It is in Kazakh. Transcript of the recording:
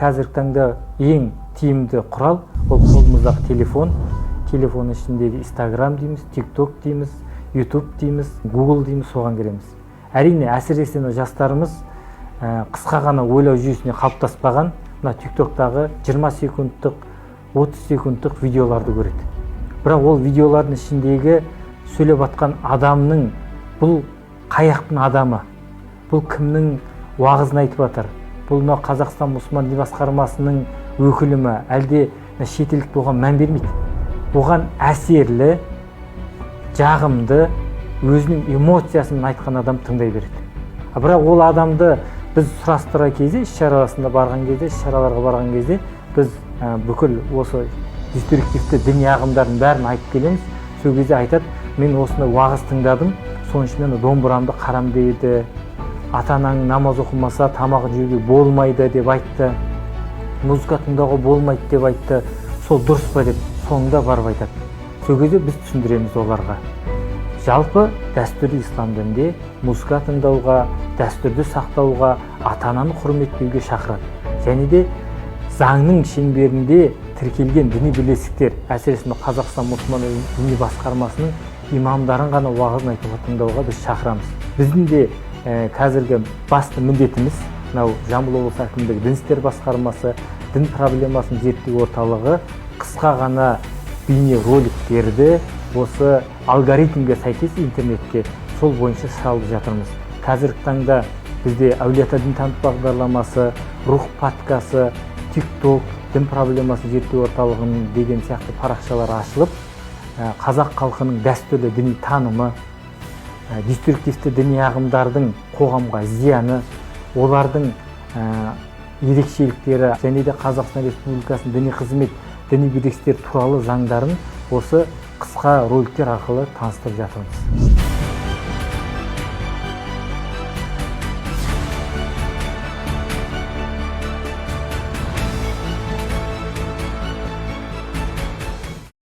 қазіргі таңда ең тиімді құрал ол қолымыздағы телефон ішіндегі Instagram дейміз, TikTok дейміз, YouTube дейміз, Google дейміз, соған кіреміз. Әрине әсіресе жастарымыз қысқа ғана ойлау жүйесіне қалыптаспаған мына TikTok'тағы 20 секундтық, 30 секундтық видеоларды көреді. Бірақ ол видеолардың ішіндегі сөйлеп атқан адамның бұл қаяқтың адамы, бұл кімнің уағызын айтып жатыр, бұл Қазақстан мұсылман діни басқармасының өкілі ме, әлде шетелдік болған мән бермейді. Оған әсерлі, жағымды, өзінің эмоциясын айтқан адам тыңдай береді. Бірақ ол адамды біз сұрастыра кезде, іс-шараларға барған кезде біз бүкіл осы деструктивті діни ағымдардың бәрін айтып келеміз. Сол кезде айтады, мен осыны уағыз тыңдадым, соның ішінен домбырамды қарам дейді, ата-анаң намаз оқымаса тамағын жеуге болмайды деп айтты, музыка тыңдауға болмайды деп айтты, сол дұрыс па деп соңында барып айтады. Сол кезде біз түсіндіреміз оларға. Жалпы дәстүрлі ислам дінінде музыка тыңдауға, дәстүрді сақтауға, ата-ананы құрметтеуге шақырады. Және де заңның шеңберінде тіркелген діни бірлестіктер, әсіресе Қазақстан мұсылман діни басқармасының имамдарын ғана уағызын айтуға тыңдауға біз шақырамыз. Біздің де қазіргі басты міндетіміз Жамбыл облысы әкімдігі дін істер басқармасы, дін проблемасын зерттеу орталығы қысқа ғана бейне роликтерді осы алгоритмге сәйкес интернетке сол бойынша салып жатырмыз. Қазіргі таңда бізде әулие-ата дін таныту бағдарламасы, рух подкасы, TikTok, дін проблемасын зерттеу орталығының деген сияқты парақшалар ашылып, қазақ халқының дәстүрлі діни танымы, деструктивті діни ағымдардың қоғамға зияны, олардың ерекшеліктері және де Қазақстан Республикасының діни қызмет, діни бірлестіктер туралы заңдарын осы қысқа роликтер арқылы таныстырып жатырмыз.